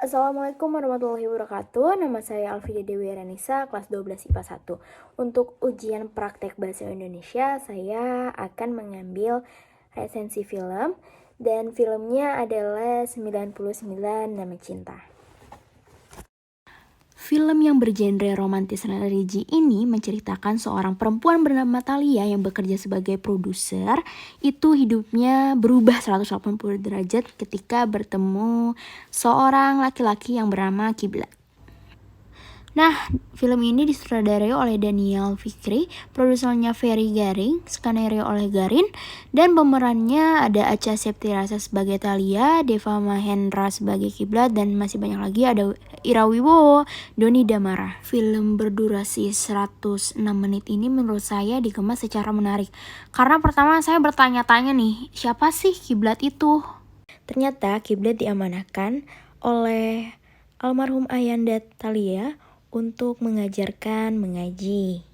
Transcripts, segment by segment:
Assalamualaikum warahmatullahi wabarakatuh. Nama saya Alfida Dewi Ranisa, kelas 12 IPA 1. Untuk ujian praktek bahasa Indonesia, saya akan mengambil resensi film dan filmnya adalah 99 Nama Cinta. Film yang bergenre romantis religi ini menceritakan seorang perempuan bernama Thalia yang bekerja sebagai produser. Itu hidupnya berubah 180 derajat ketika bertemu seorang laki-laki yang bernama Kiblat. Nah, film ini disutradarai oleh Daniel Fikri, produsernya Ferry Garing, skenario oleh Garin, dan pemerannya ada Acha Septriasa sebagai Thalia, Deva Mahendra sebagai Kiblat, dan masih banyak lagi ada Ira Wibowo, Doni Damara. Film berdurasi 106 menit ini menurut saya dikemas secara menarik. Karena pertama saya bertanya-tanya nih, siapa sih Kiblat itu? Ternyata Kiblat diamanahkan oleh almarhum Ayanda Thalia untuk mengajarkan mengaji.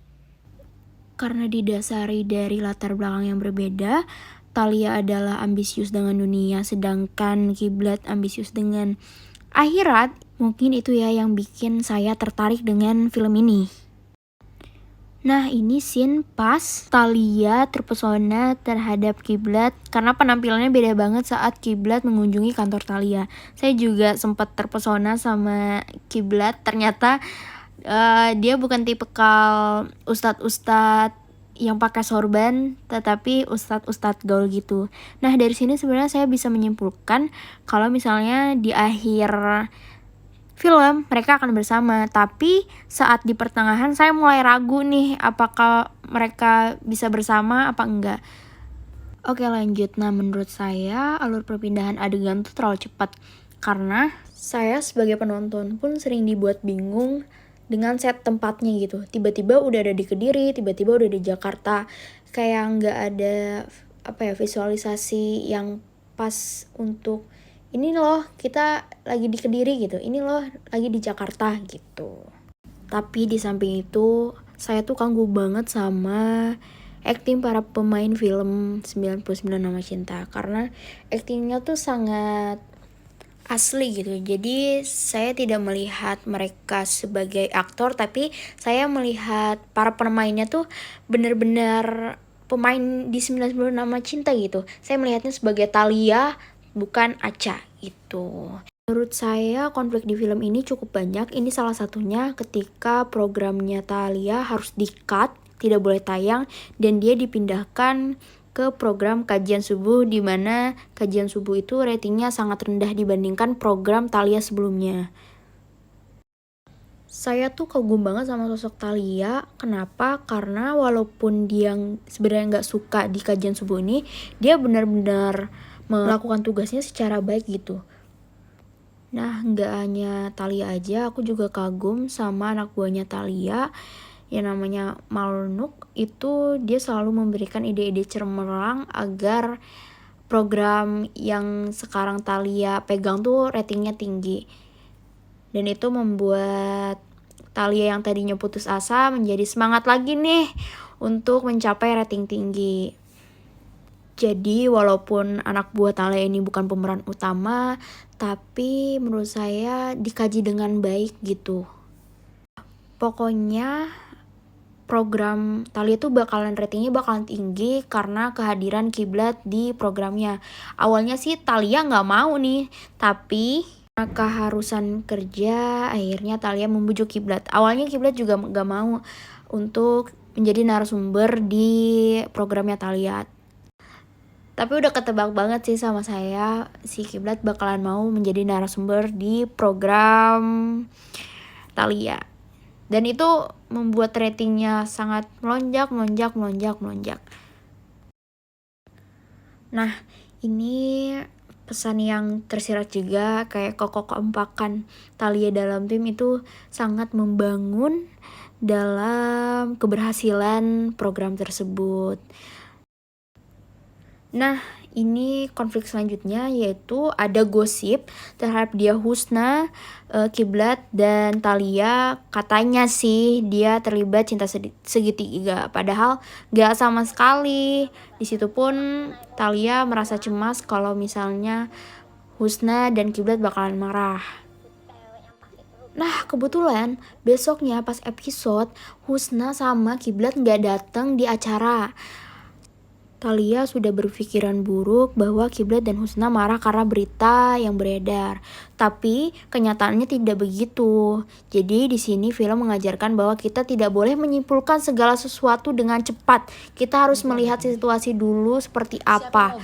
Karena didasari dari latar belakang yang berbeda, Thalia adalah ambisius dengan dunia, sedangkan Kiblat ambisius dengan akhirat. Mungkin itu ya yang bikin saya tertarik dengan film ini. Nah, ini scene pas Thalia terpesona terhadap Kiblat karena penampilannya beda banget saat Kiblat mengunjungi kantor Thalia. Saya juga sempat terpesona sama Kiblat. Ternyata dia bukan tipikal ustadz-ustadz yang pakai sorban, tetapi ustadz-ustadz gaul gitu. Nah, dari sini sebenarnya saya bisa menyimpulkan kalau misalnya di akhir film mereka akan bersama, tapi saat di pertengahan saya mulai ragu nih apakah mereka bisa bersama apa enggak. Oke, lanjut. Nah, menurut saya alur perpindahan adegan tuh terlalu cepat karena saya sebagai penonton pun sering dibuat bingung dengan set tempatnya gitu. Tiba-tiba udah ada di Kediri, tiba-tiba udah di Jakarta. Kayak nggak ada visualisasi yang pas untuk ini loh kita lagi di Kediri gitu, ini loh lagi di Jakarta gitu. Tapi di samping itu saya tuh kagum banget sama acting para pemain film 99 Nama Cinta karena actingnya tuh sangat asli gitu. Jadi saya tidak melihat mereka sebagai aktor, tapi saya melihat para pemainnya tuh benar-benar pemain di 99 Nama Cinta gitu. Saya melihatnya sebagai Thalia, bukan Acha gitu. Menurut saya konflik di film ini cukup banyak. Ini salah satunya ketika programnya Thalia harus di-cut, tidak boleh tayang, dan dia dipindahkan ke program kajian subuh, di mana kajian subuh itu ratingnya sangat rendah dibandingkan program Thalia sebelumnya. Saya tuh kagum banget sama sosok Thalia. Kenapa? Karena walaupun dia sebenarnya nggak suka di kajian subuh ini, dia benar-benar melakukan tugasnya secara baik gitu. Nah, nggak hanya Thalia aja, aku juga kagum sama anak buahnya Thalia yang namanya Malnuk. Itu dia selalu memberikan ide-ide cemerlang agar program yang sekarang Thalia pegang tuh ratingnya tinggi. Dan itu membuat Thalia yang tadinya putus asa menjadi semangat lagi nih untuk mencapai rating tinggi. Jadi walaupun anak buah Thalia ini bukan pemeran utama, tapi menurut saya dikaji dengan baik gitu. Pokoknya program Thalia tuh ratingnya bakalan tinggi karena kehadiran Kiblat di programnya. Awalnya sih Thalia nggak mau nih, tapi karena keharusan kerja akhirnya Thalia membujuk Kiblat. Awalnya Kiblat juga nggak mau untuk menjadi narasumber di programnya Thalia. Tapi udah ketebak banget sih sama saya, si Kiblat bakalan mau menjadi narasumber di program Thalia. Dan itu membuat ratingnya sangat melonjak. Nah, ini pesan yang tersirat juga kayak kekompakan Thalia dalam tim itu sangat membangun dalam keberhasilan program tersebut. Nah, ini konflik selanjutnya yaitu ada gosip terhadap dia Husna, Kiblat, dan Thalia. Katanya sih dia terlibat cinta segitiga, padahal gak sama sekali. Di situ pun Thalia merasa cemas kalau misalnya Husna dan Kiblat bakalan marah. Nah, kebetulan besoknya pas episode, Husna sama Kiblat nggak datang di acara. Thalia sudah berpikiran buruk bahwa Kiblat dan Husna marah karena berita yang beredar. Tapi kenyataannya tidak begitu. Jadi di sini film mengajarkan bahwa kita tidak boleh menyimpulkan segala sesuatu dengan cepat. Kita harus melihat situasi dulu seperti apa.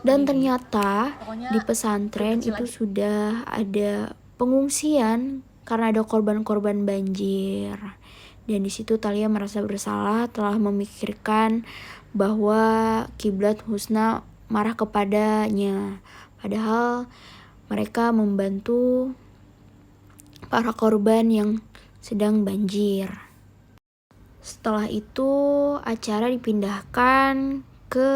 Dan ternyata di pesantren itu sudah ada pengungsian karena ada korban-korban banjir. Dan di situ Thalia merasa bersalah telah memikirkan bahwa Kiblat Husna marah kepadanya. Padahal mereka membantu para korban yang sedang banjir. Setelah itu acara dipindahkan ke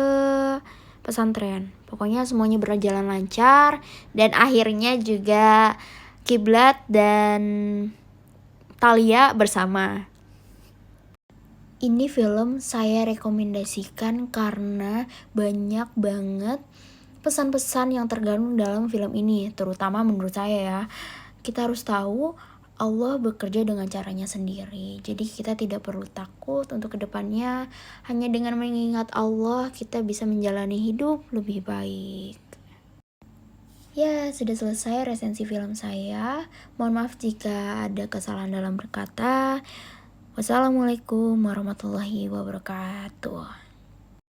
pesantren. Pokoknya semuanya berjalan lancar dan akhirnya juga Kiblat dan Thalia bersama. Ini film saya rekomendasikan karena banyak banget pesan-pesan yang tergandung dalam film ini, terutama menurut saya ya. Kita harus tahu Allah bekerja dengan caranya sendiri. Jadi kita tidak perlu takut untuk kedepannya. Hanya dengan mengingat Allah kita bisa menjalani hidup lebih baik. Ya, sudah selesai resensi film saya. Mohon maaf jika ada kesalahan dalam berkata. Wassalamualaikum warahmatullahi wabarakatuh.